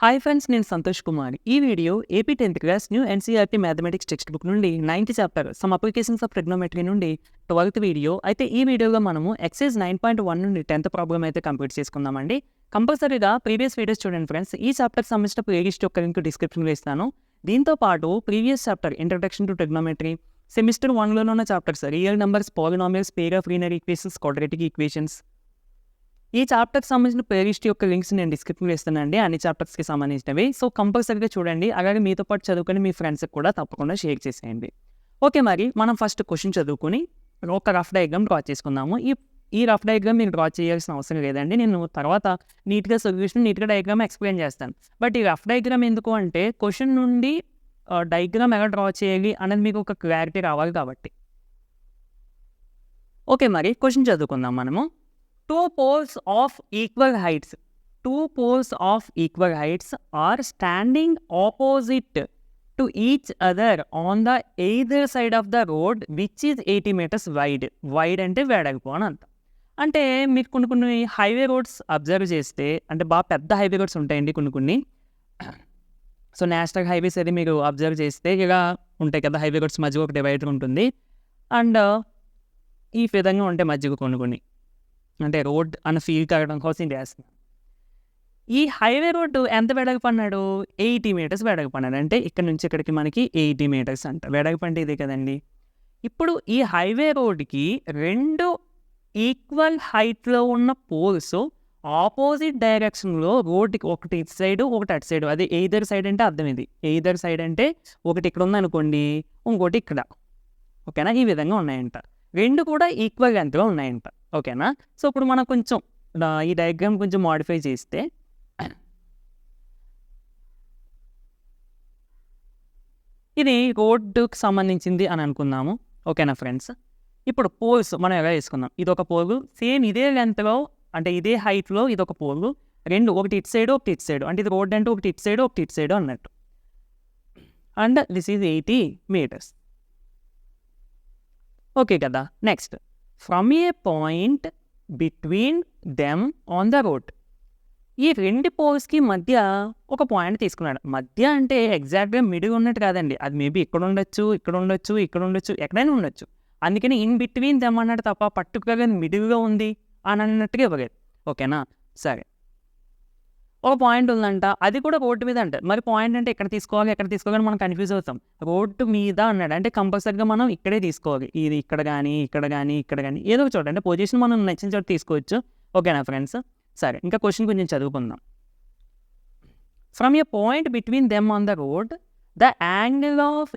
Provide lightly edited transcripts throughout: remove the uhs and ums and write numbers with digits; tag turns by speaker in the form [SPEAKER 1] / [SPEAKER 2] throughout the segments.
[SPEAKER 1] Hi friends, నేను సంతోష్ కుమార్. ఈ video AP 10th class new NCERT mathematics text book నుండి 9th chapter some applications of trigonometry నుండి 12th video. అయితే ఈ వీడియోలో మనము ఎక్సైజ్ 9.1 నుండి 10th ప్రాబ్లం అయితే కంప్లీట్ చేసుకుందామండి. కంపల్సరీగా ప్రీవియస్ వీడియోస్ చూడండి ఫ్రెండ్స్. ఈ చాప్టర్ సంబంధించిన ప్లేలిస్ట్ యొక్క లింక్ డిస్క్రిప్షన్లో ఇస్తాను. దీంతో పాటు previous chapter introduction to trigonometry, semester 1లోనే ఉన్న chapters real numbers, polynomials, pair of linear equations, quadratic equations, ఈ చాప్టర్కి సంబంధించిన ప్లేలిస్ట్ యొక్క లింక్స్ నేను డిస్క్రిప్షన్లో ఇస్తానండి, అన్ని చాప్టర్స్కి సంబంధించినవి. సో కంపల్సరీగా చూడండి, అలాగే మీతో పాటు చదువుకొని మీ ఫ్రెండ్స్కి కూడా తప్పకుండా షేర్ చేసేయండి. ఓకే, మరి మనం ఫస్ట్ క్వశ్చన్ చదువుకొని ఒక రఫ్ డయాగ్రామ్ డ్రా చేసుకుందాము. ఈ రఫ్ డయాగ్రామ్ మీరు డ్రా చేయాల్సిన అవసరం లేదండి, నేను తర్వాత నీట్గా సొల్యూషన్, నీట్గా డయాగ్రామ్ ఎక్స్ప్లెయిన్ చేస్తాను. బట్ ఈ రఫ్ డయాగ్రామ్ ఎందుకు అంటే క్వశ్చన్ నుండి డయాగ్రామ్ ఎలా డ్రా చేయాలి అనేది మీకు ఒక క్లారిటీ రావాలి కాబట్టి. ఓకే, మరి క్వశ్చన్ చదువుకుందాం మనము. Two poles of equal heights are standing opposite to each other on the either side of the road which is 80 meters wide. Wide అంటే వెడల్పు అని అంట. అంటే మీరు కొన్ని హైవే రోడ్స్ అబ్జర్వ్ చేస్తే, అంటే బాగా పెద్ద హైవే రోడ్స్ ఉంటాయండి కొన్ని. సో నేషనల్ హైవేస్ అది మీరు అబ్జర్వ్ చేస్తే ఇలా ఉంటాయి కదా, హైవే రోడ్స్ మధ్యలో ఒక డివైడర్ ఉంటుంది. అండ్ ఈ విధంగా ఉంటాయి మధ్యలో కొన్ని, అంటే రోడ్ అన్న ఫీల్ కలగడం కోసం ఇది వేస్తున్నాను. ఈ హైవే రోడ్డు ఎంత వెడల్పు అన్నాడు? 80 meters వెడల్పు అన్నాడు. అంటే ఇక్కడ నుంచి ఇక్కడికి మనకి 80 meters అంట. వెడల్పు అంటే ఇదే కదండి. ఇప్పుడు ఈ హైవే రోడ్కి రెండు ఈక్వల్ హైట్లో ఉన్న పోల్స్ ఆపోజిట్ డైరెక్షన్లో రోడ్కి ఒకటి ఇటు సైడు ఒకటి అటు సైడు. అది ఎయిదర్ సైడ్ అంటే అర్థం ఇది. ఎయిదర్ సైడ్ అంటే ఒకటి ఇక్కడ ఉందనుకోండి, ఇంకోటి ఇక్కడ. ఓకేనా? ఈ విధంగా ఉన్నాయంట. రెండు కూడా ఈక్వల్ లెంత్లో ఉన్నాయంట. ఓకేనా? సో ఇప్పుడు మనం కొంచెం ఈ డయాగ్రామ్ కొంచెం మాడిఫై చేస్తే, ఇది రోడ్డుకు సంబంధించింది అని అనుకుందాము. ఓకేనా ఫ్రెండ్స్? ఇప్పుడు పోల్స్ మనం ఎలా వేసుకుందాం. ఇది ఒక పోలు, సేమ్ ఇదే లెంత్లో, అంటే ఇదే హైట్లో ఇది ఒక పోలు. రెండు, ఒకటి ఇటు సైడు ఒకటి ఇటు సైడు. అంటే ఇది రోడ్ అంటే ఒకటి ఇటు సైడు ఒకటి ఇటు సైడు అన్నట్టు. And this is 80 meters. Okay కదా? Next, from a point between them on the road. ఈ రెండు పోల్స్కి మధ్య ఒక పాయింట్ తీసుకున్నాడు. మధ్య అంటే ఎగ్జాక్ట్గా మిడిల్ ఉన్నట్టు కాదండి. అది మేబీ ఇక్కడ ఉండొచ్చు, ఇక్కడ ఉండొచ్చు, ఇక్కడ ఉండొచ్చు, ఎక్కడైనా ఉండొచ్చు. అందుకని ఇన్ బిట్వీన్ దెమ్ అన్నాడు తప్ప పర్టికులర్గా మిడిల్గా ఉంది అని అన్నట్టుగా ఇవ్వలేదు. ఓకేనా? సరే, ఒక పాయింట్ ఉందంట, అది కూడా రోడ్డు మీద అంట. మరి పాయింట్ అంటే ఎక్కడ తీసుకోవాలి, ఎక్కడ తీసుకోవాలి మనం కన్ఫ్యూజ్ అవుతాం. రోడ్డు మీద అన్నాడు అంటే కంపల్సరీగా మనం ఇక్కడే తీసుకోవాలి. ఇది ఇక్కడ కానీ ఇక్కడ కానీ ఇక్కడ కానీ ఏదో ఒక చోట, అంటే పొజిషన్ మనం నచ్చిన చోట తీసుకోవచ్చు. ఓకేనా ఫ్రెండ్స్? సరే, ఇంకా క్వశ్చన్ కొంచెం చదువుకుందాం. From a point between them on the road the angle of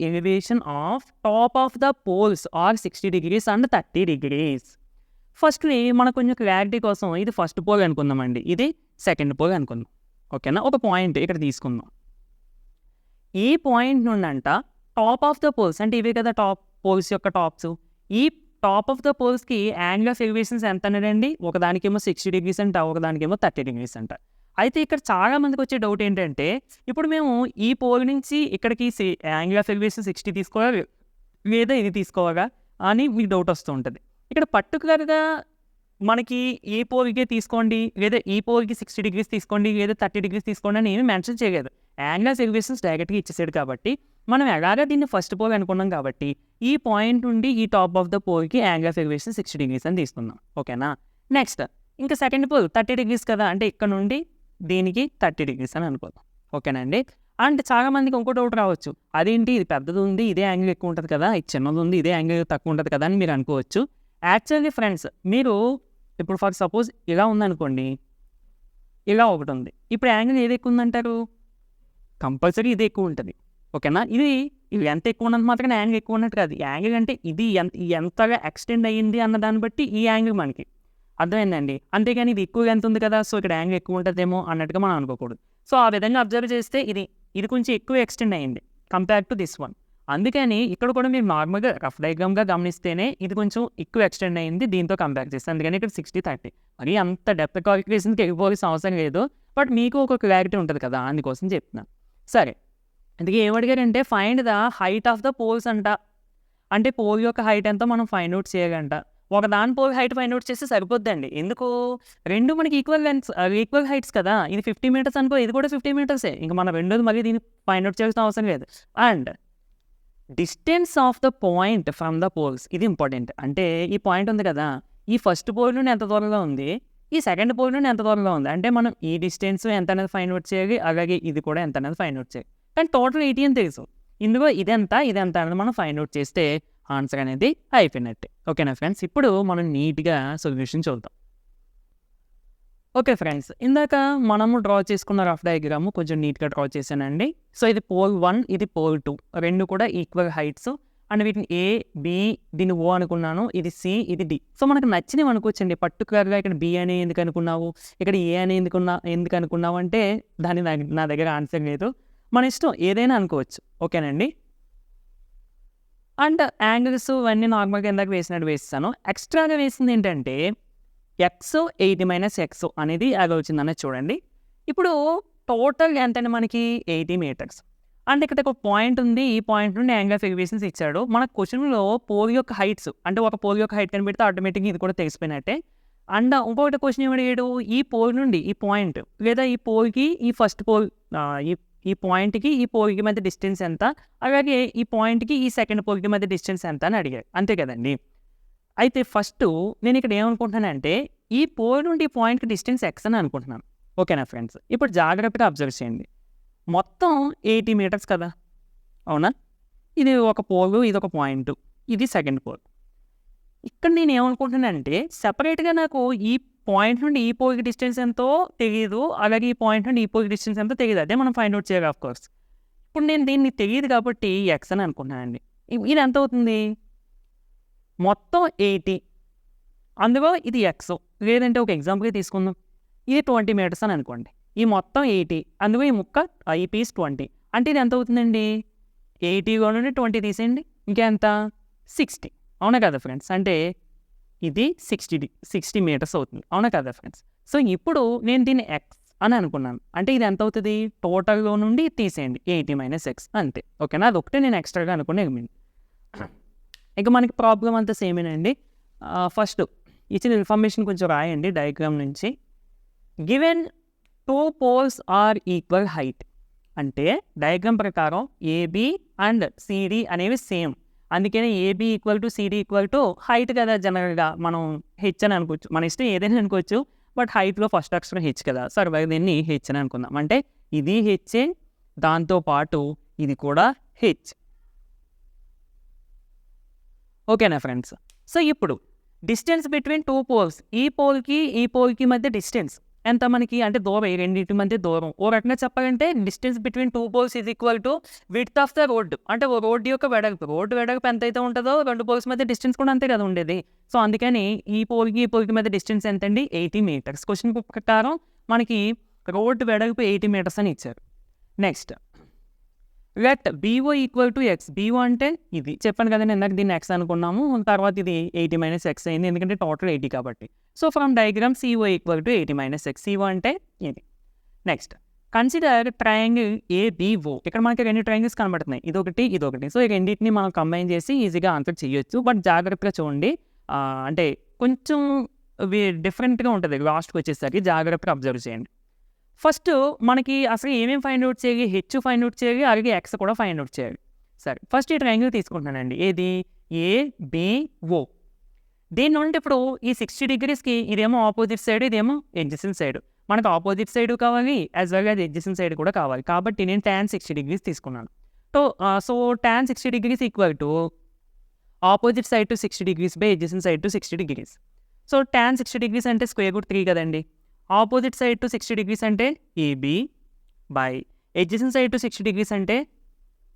[SPEAKER 1] elevation of top of the poles are 60 degrees and 30 degrees. Firstly మనకు కొంచెం క్లారిటీ కోసం ఇది ఫస్ట్ పోల్ అనుకుందామండి, ఇది సెకండ్ పోల్ అనుకుందాం. ఓకేనా? ఒక పాయింట్ ఇక్కడ తీసుకుందాం. ఈ పాయింట్ నుండి అంట టాప్ ఆఫ్ ద పోల్స్, అంటే ఇవే కదా టాప్ పోల్స్ యొక్క టాప్స్. ఈ టాప్ ఆఫ్ ద పోల్స్కి యాంగిల్ ఆఫ్ ఎలివేషన్స్ ఎంత అన్నాడండి? ఒకదానికేమో 60 degrees అంట, ఒకదానికేమో 30 degrees అంట. అయితే ఇక్కడ చాలా మందికి వచ్చే డౌట్ ఏంటంటే, ఇప్పుడు మేము ఈ పోల్ నుంచి ఇక్కడికి యాంగిల్ ఆఫ్ ఎలివేషన్ 60 తీసుకోవాలి లేదా ఇది తీసుకోవాలా అని మీకు డౌట్ వస్తూ ఉంటుంది. ఇక్కడ పర్టికులర్గా మనకి ఏ పోల్కే తీసుకోండి, లేదా ఈ పోల్కి 60 degrees తీసుకోండి, లేదా 30 degrees తీసుకోండి అని ఏమీ మెన్షన్ చేయలేదు. యాంగిల్ ఆఫ్ ఎలివేషన్స్ డైరెక్ట్గా ఇచ్చేసాడు కాబట్టి మనం ఎలాగా దీన్ని ఫస్ట్ పోల్ అనుకున్నాం కాబట్టి ఈ పాయింట్ నుండి ఈ టాప్ ఆఫ్ ద పోల్కి యాంగిల్ ఆఫ్ ఎలివేషన్ 60 degrees అని తీసుకుందాం. ఓకేనా? నెక్స్ట్, ఇంకా సెకండ్ పోల్ 30 degrees కదా, అంటే ఇక్కడ నుండి దీనికి 30 degrees అని అనుకుందాం. ఓకేనండి? అండ్ చాలా మందికి ఇంకో డౌట్ రావచ్చు, అదేంటి ఇది పెద్దది ఉంది ఇదే యాంగిల్ ఎక్కువ ఉంటుంది కదా, ఇది చిన్నది ఉంది ఇదే యాంగిల్ తక్కువ ఉంటుంది కదా అని మీరు అనుకోవచ్చు. యాక్చువల్లీ ఫ్రెండ్స్, మీరు ఇప్పుడు ఫర్ సపోజ్ ఇలా ఉందనుకోండి, ఇలా ఒకటి ఉంది. ఇప్పుడు యాంగిల్ ఏది ఎక్కువ ఉందంటారు? కంపల్సరీ ఇది ఎక్కువ ఉంటుంది. ఓకేనా? ఇది ఎంత ఎక్కువ ఉన్నది మాత్రం యాంగిల్ ఎక్కువ ఉన్నట్టు కాదు. యాంగిల్ అంటే ఇది ఎంతగా ఎక్స్టెండ్ అయ్యింది అన్న దాన్ని బట్టి ఈ యాంగిల్ మనకి అర్థమైందండి. అంతేగాని ఇది ఎక్కువ ఎంత ఉంది కదా, సో ఇక్కడ యాంగిల్ ఎక్కువ ఉంటుందేమో అన్నట్టుగా మనం అనుకోకూడదు. సో ఆ విధంగా అబ్జర్వ్ చేస్తే ఇది కొంచెం ఎక్కువ ఎక్స్టెండ్ అయ్యింది కంపేర్ టు దిస్ వన్. అందుకని ఇక్కడ కూడా మీరు నార్మల్గా రఫ్ డయాగ్రామ్గా గమనిస్తేనే ఇది కొంచెం ఎక్కువ ఎక్స్టెండ్ అయ్యింది దీంతో కంపేర్ చేస్తే. అందుకని ఇక్కడ 60, 30 మరి అంత డెప్త్ క్యాలిక్యులేషన్కి వెళ్ళిపోవాల్సిన అవసరం లేదు. బట్ మీకు ఒక క్లారిటీ ఉంటుంది కదా, అందుకోసం చెప్తున్నాను. సరే, అందుకే ఏమడిగారంటే find the height of the poles అంట. అంటే పోల్ యొక్క హైట్ ఎంతో మనం ఫైండ్ అవుట్ చేయాలంట. ఒక దాని పోల్ హైట్ ఫైండ్ అవుట్ చేస్తే సరిపోద్దండి. ఎందుకు? 2 మనకి ఈక్వల్ హైట్స్ కదా! ఇది 50 మీటర్స్ అనుకో, ఇది కూడా 50 మీటర్సే. ఇంక మనం రెండోది మళ్ళీ దీన్ని ఫైండ్ అవుట్ చేయాల్సిన అవసరం లేదు. And distance of the point from the poles ఇది ఇంపార్టెంట్. అంటే ఈ పాయింట్ ఉంది కదా! ఈ ఫస్ట్ పోల్ నుండి ఎంత దూరంలో ఉంది? ఈ సెకండ్ పోల్ నుండి ఎంత దూరంలో ఉంది? అంటే మనం ఈ డిస్టెన్స్ ఎంత అనేది ఫైండ్ అవుట్ చేయాలి. అలాగే ఇది కూడా ఎంత అనేది ఫైండ్ అవుట్ చేయాలి. కానీ టోటల్ 80 అని తెలుసు. ఇందులో ఇదెంత అనేది మనం ఫైండ్ అవుట్ చేస్తే ఆన్సర్ అనేది అయిపోయినట్టే. ఓకేనా ఫ్రెండ్స్? ఇప్పుడు మనం నీట్‌గా సొల్యూషన్ చూద్దాం. ఓకే ఫ్రెండ్స్, ఇందాక మనము డ్రా చేసుకున్న రఫ్ డయాగ్రామ్ కొంచెం నీట్‌గా డ్రా చేశానండి. సో ఇది పోల్ 1, ఇది పోల్ 2 రెండు కూడా ఈక్వల్ హైట్స్. అండ్ వీటిని ఏ, బి, దీన్ని ఓ అనుకున్నాను. ఇది సి, ఇది డి. సో మనకు నచ్చినవి అనుకోవచ్చండి. పర్టికులర్‌గా ఇక్కడ బి అని ఎందుకు అనుకున్నావు, ఇక్కడ ఏ అని ఎందుకు అనుకున్నావు అంటే నా దగ్గర ఆన్సర్ లేదు. మన ఇష్టం ఏదైనా అనుకోవచ్చు. ఓకేనండి? అండ్ యాంగిల్స్ ఇవన్నీ నార్మల్‌గా ఇందాక వేసినట్టు వేసేసాను. ఎక్స్ట్రాగా వేసింది ఏంటంటే ఎక్స్ 80 - ఎక్స్ అనేది ఎలా వచ్చిందనేది చూడండి. ఇప్పుడు టోటల్ ఎంతండి మనకి 80 మీటర్స్. అంటే ఇక్కడ ఒక పాయింట్ ఉంది. ఈ పాయింట్ నుండి యాంగిల్ ఆఫ్ ఎలివేషన్స్ ఇచ్చాడు. మన క్వెషన్‌లో పోల్ యొక్క హైట్స్ అంటే ఒక పోల్ యొక్క హైట్ కనిపెడితే ఆటోమేటిక్‌గా ఇది కూడా తెలిసిపోయినట్టే. అండ్ ఇంకొకటి క్వెషన్ ఏమడిగాడు? ఈ పోల్ నుండి ఈ పాయింట్ లేదా ఈ పోల్‌కి ఈ ఫస్ట్ పోల్ ఈ పాయింట్‌కి ఈ పోల్‌కి మధ్య డిస్టెన్స్ ఎంత? అలాగే ఈ పాయింట్‌కి ఈ సెకండ్ పోల్‌కి మధ్య డిస్టెన్స్ ఎంత అని అడిగాడు. అంతే కదండీ! అయితే ఫస్టు నేను ఇక్కడ ఏమనుకుంటున్నానంటే ఈ పోల్ నుండి ఈ పాయింట్‌కి డిస్టెన్స్ ఎక్స్ అని అనుకుంటున్నాను. ఓకేనా ఫ్రెండ్స్? ఇప్పుడు జాగ్రత్తగా అబ్జర్వ్ చేయండి. మొత్తం 80 మీటర్స్ కదా! అవునా? ఇది ఒక పోలు, ఇదొక పాయింటు. ఇది సెకండ్ పోల్. ఇక్కడ నేను ఏమనుకుంటున్నానంటే సెపరేట్‌గా నాకు ఈ పాయింట్ నుండి ఈ పోల్‌కి డిస్టెన్స్ ఎంతో తెలీదు. అలాగే ఈ పాయింట్ నుండి ఈ పోల్‌కి డిస్టెన్స్ ఎంతో తెలీదు. అదే మనం ఫైండ్ అవుట్ చేయాలి ఆఫ్‌కోర్స్. ఇప్పుడు నేను దీన్ని తెలీదు కాబట్టి ఎక్స్ అని అనుకుంటున్నానండి. ఇది ఎంత అవుతుంది? మొత్తం 80. అందులో ఇది ఎక్స్. లేదంటే ఒక ఎగ్జాంపుల్‌గా తీసుకుందాం. ఇది 20 మీటర్స్ అని అనుకోండి. ఈ మొత్తం 80. అందులో ఈ ముక్క ఈ పీస్ 20. అంటే ఇది ఎంత అవుతుందండి? 80లో నుండి 20 తీసేయండి. ఇంకెంత? 60. అవునా కదా ఫ్రెండ్స్? అంటే ఇది 60 మీటర్స్ అవుతుంది. అవునా కదా ఫ్రెండ్స్? సో ఇప్పుడు నేను దీన్ని ఎక్స్ అని అనుకున్నాను. అంటే ఇది ఎంత అవుతుంది? టోటల్‌లో నుండి తీసేయండి 80 - ఎక్స్ అంతే. ఓకేనా? అదొకటే నేను ఎక్స్ట్రాగా అనుకుని ఎలిమినేట్. ఇక మనకి ప్రాబ్లమ్ అంతా సేమేనండి. ఫస్ట్ ఇచ్చిన ఇన్ఫర్మేషన్ కొంచెం రాయండి డయాగ్రామ్ నుంచి. Given 2 poles are equal height. అంటే డయాగ్రామ్ ప్రకారం ఏబి అండ్ సిడి అనేవి సేమ్. అందుకని A B equal to C D equal to height కదా జనరల్‌గా మనం హెచ్ అని అనుకోవచ్చు. మన ఇష్టం ఏదైనా అనుకోవచ్చు. బట్ హైట్‌లో ఫస్ట్ అక్షరం హెచ్ కదా! సరే దీన్ని హెచ్ అని అనుకుందాం. అంటే ఇది హెచ్చే, దాంతో పాటు ఇది కూడా హెచ్. ఓకేనా ఫ్రెండ్స్? సో ఇప్పుడు డిస్టెన్స్ బిట్వీన్ 2 పోల్స్. ఈ పోల్‌కి మధ్య డిస్టెన్స్ ఎంత మనకి? అంటే దూరం, ఈ రెండింటి మధ్య దూరం. ఓ రకంగా చెప్పాలంటే distance between 2 poles is equal to width of the road. అంటే రోడ్డు యొక్క వెడల్పు. రోడ్డు వెడల్పు ఎంతైతే ఉంటుందో 2 పోల్స్ మధ్య డిస్టెన్స్ కూడా అంతే కదా ఉండేది. సో అందుకని ఈ పోల్‌కి మధ్య డిస్టెన్స్ ఎంతండి? 80 మీటర్స్. క్వెషన్ ప్రకారం మనకి రోడ్డు వెడల్పు 80 మీటర్స్ అని ఇచ్చారు. Next let BO equal to X. BO అంటే ఇది చెప్పాను కదండి, ఇందాక దీన్ని ఎక్స్ అనుకున్నాము. తర్వాత ఇది 80 - ఎక్స్ అయింది, ఎందుకంటే టోటల్ 80 కాబట్టి. So from diagram C O equal to 80 - x. C O అంటే ఇది. Next consider triangle A B O. ఇక్కడ మనకి 2 ట్రయాంగిల్స్ కనబడుతున్నాయి, ఇదొకటి ఇదొకటి. సో ఈ రెండింటిని మనం కంబైన్ చేసి ఈజీగా ఆన్సర్ చేయొచ్చు. బట్ జాగ్రత్తగా చూడండి, అంటే కొంచెం డిఫరెంట్గా ఉంటుంది లాస్ట్కి వచ్చేసరికి. జాగ్రత్తగా అబ్జర్వ్ చేయండి. ఫస్ట్ మనకి అసలు ఏమేమి ఫైండ్ అవుట్ చేయాలి? హెచ్ ఫైండ్ అవుట్ చేయాలి, అలాగే ఎక్స్ కూడా ఫైండ్ అవుట్ చేయాలి. సరే ఫస్ట్ ఈ ట్రయాంగిల్ తీసుకుంటున్నానండి. ఏది? ఏబిఓ. దీని నుండి ఇప్పుడు ఈ 60 డిగ్రీస్కి ఇదేమో ఆపోజిట్ సైడ్, ఇదేమో ఎడ్జసెంట్ సైడ్. మనకు ఆపోజిట్ సైడ్ కావాలి, as well as adjacent side కూడా కావాలి. కాబట్టి నేను tan 60 డిగ్రీస్ తీసుకున్నాను. So tan 60 degrees equal to opposite side to 60 degrees by adjacent side to 60 degrees. So tan 60 degrees అంటే స్క్వేర్ రూట్ 3 కదండి. ఆపోజిట్ సైడ్ టు 60 డిగ్రీస్ అంటే A B by adjacent side to 60 degrees అంటే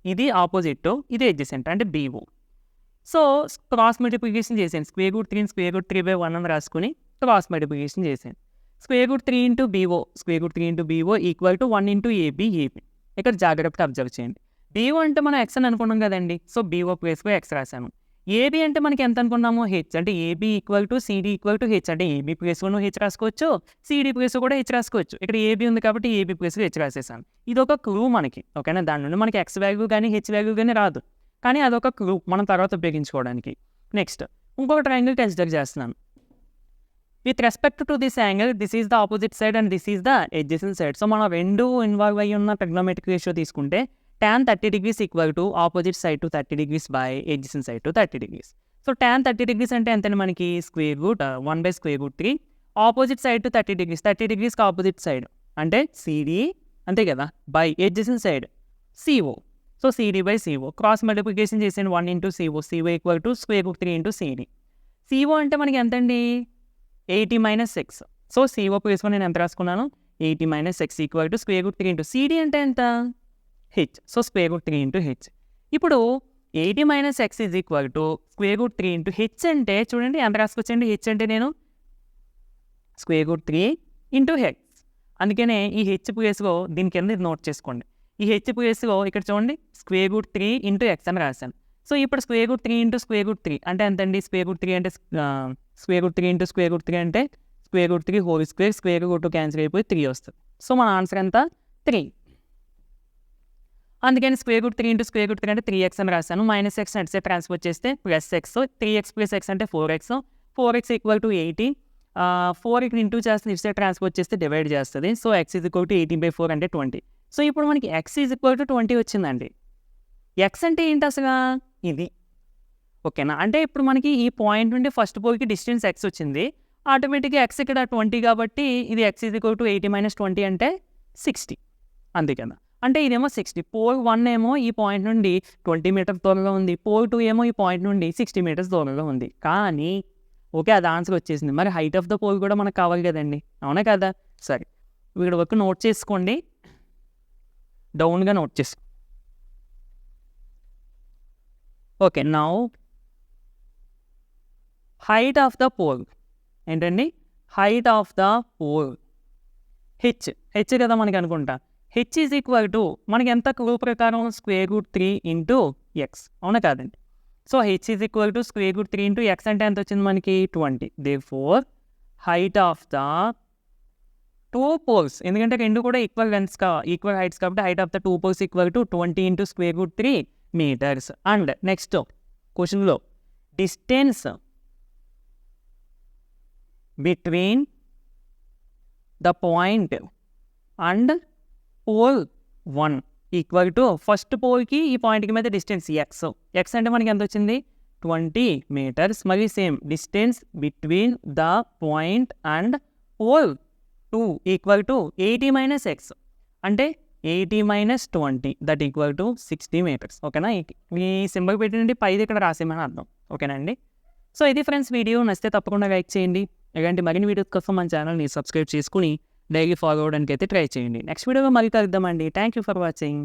[SPEAKER 1] ఇది opposite, ఇది adjacent అంటే B O. So cross multiplication చేశాను. Square root 3ని square root 3/1 అని రాసుకుని క్రాస్ మల్టిప్లికేషన్ చేశాను. Square root 3 into B O, square root 3 into B O equal to 1 into A B. ఇక్కడ జాగ్రత్తగా అబ్జర్వ్ చేయండి. బీఓ అంటే మనం ఎక్స్ అని అనుకున్నాం కదండి. సో బీఓ ప్లేస్లో ఎక్స్ రాశాను. ఏబి అంటే మనకి ఎంత అనుకున్నాము? హెచ్. అంటే A B equal to C D equal to H. అంటే ఏబి ప్లేస్లోనూ హెచ్ రాసుకోవచ్చు, సిడి ప్లేస్లో కూడా హెచ్ రాసుకోవచ్చు. ఇక్కడ ఏబి ఉంది కాబట్టి ఏబి ప్లేస్లో హెచ్ రాసేసాను. ఇది ఒక క్లూ మనకి. ఓకేనా? దాని నుండి మనకి ఎక్స్ వాల్యూ కానీ హెచ్ వాల్యూ కానీ రాదు, కానీ అదొక క్లూ మనం తర్వాత ఉపయోగించుకోవడానికి. నెక్స్ట్ ఇంకొక ట్రయాంగిల్ కన్సిడర్ చేస్తున్నాను. With respect to this angle this is the opposite side and this is the adjacent side. So మనం రెండు ఇన్వాల్వ్ అయ్యి ఉన్న ట్రిగ్నోమెట్రిక్ రేషియో తీసుకుంటే tan 30 degrees equal to opposite side to 30 degrees by adjacent side to 30 degrees. So tan 30 degrees అంటే ఎంతండి మనకి square root 1/√3. Opposite side to 30 degrees 30 degreesకి opposite side అంటే CD అంతే కదా by adjacent side CO. So CD by CO cross multiplication చేసేయండి 1 into CO. CO equal to √3 into CD. CO అంటే మనకి ఎంతండి 80 - x. సో CO ప్లేస్లో నేను ఎంత రాసుకున్నాను 80 - x equal to √3 into CD అంటే ఎంత h. So √3 into h. ఇప్పుడు 80 - x is equal to √3 into h అంటే చూడండి ఎంత రాసుకొచ్చండి h అంటే నేను √3 into h. అందుకనే ఈ h ప్లేస్లో దీని కింద ఇది నోట్ చేసుకోండి. ఈ h ప్లేస్లో ఇక్కడ చూడండి √3 into x అని రాశాను. సో ఇప్పుడు √3 into √3 అంటే ఎంతండి √3 అంటే √3 into √3 అంటే √3 whole square square root cancel అయిపోయి 3 వస్తుంది. సో మన ఆన్సర్ ఎంత 3. అందుకని √3 into √3 అంటే 3x అని రాశాను. -x అటు సైడ్ ట్రాన్స్ఫర్ చేస్తే +x. 3x + x అంటే 4x. 4x equal to 80. 4 ఇక్కడ ఇంటూ చేస్తే ఇటు సైడ్ ట్రాన్స్ఫర్ చేస్తే డివైడ్ చేస్తుంది. So x is equal to 18/4 అంటే 20. సో ఇప్పుడు మనకి x ఈజ్ ఈక్వల్ టు 20 వచ్చిందండి. x అంటే ఏంటి అసలు ఇది ఓకేనా. అంటే ఇప్పుడు మనకి ఈ పాయింట్ నుండి ఫస్ట్ పోల్కి డిస్టెన్స్ x వచ్చింది. ఆటోమేటిక్గా x ఇక్కడ 20 కాబట్టి ఇది x ఈజ్ ఈక్వల్ టు 80 - 20 అంటే 60 అంతే కదా. అంటే ఇదేమో 60. పోల్ 1 ఏమో ఈ పాయింట్ నుండి 20 మీటర్స్ దూరంలో ఉంది. పోల్ 2 ఏమో ఈ పాయింట్ నుండి 60 మీటర్స్ దూరంలో ఉంది. కానీ ఓకే అది ఆన్సర్ వచ్చేసింది. మరి హైట్ ఆఫ్ ద పోల్ కూడా మనకు కావాలి కదండి, అవునా కదా. సరే ఇక్కడ వరకు నోట్ చేసుకోండి, డౌన్గా నోట్ చేసుకోండి. Okay now height of the pole ఏంటండి height of the pole H కదా మనకి అనుకుంటా. h ఈజ్ ఈక్వల్ టు మనకి ఎంత క్లూ ప్రకారం √3 into x అవునా కాదండి. So h is equal to √3 into x అంటే ఎంత వచ్చింది మనకి 20. Therefore height of the 2 poles ఎందుకంటే రెండు కూడా ఈక్వల్ హైట్స్ కాబట్టి height of the 2 poles equal to 20 into √3 meters. And next క్వశ్చన్లో distance between the point and pole 1 equal to first పోల్కి ఈ పాయింట్కి మీద డిస్టెన్స్ x అంటే మనకి ఎంత వచ్చింది 20 meters. మరి same distance between the point and pole 2 equal to 80 - x అంటే 80 - 20 దట్ ఈక్వల్ టు 60 meters. ఓకేనా. ఈ సింబల్ పెట్టినండి పైది ఇక్కడ రాసేమని అర్థం. ఓకేనా అండి. సో ఇది ఫ్రెండ్స్ వీడియో నచ్చితే తప్పకుండా లైక్ చేయండి. ఇలాంటి మరిన్ని వీడియోస్ కోసం మన ఛానల్ని సబ్స్క్రైబ్ చేసుకుని డైలీ ఫాలో అవ్వడానికి అయితే ట్రై చేయండి. నెక్స్ట్ వీడియోలో మళ్ళీ కలుద్దామండి. Thank you for watching.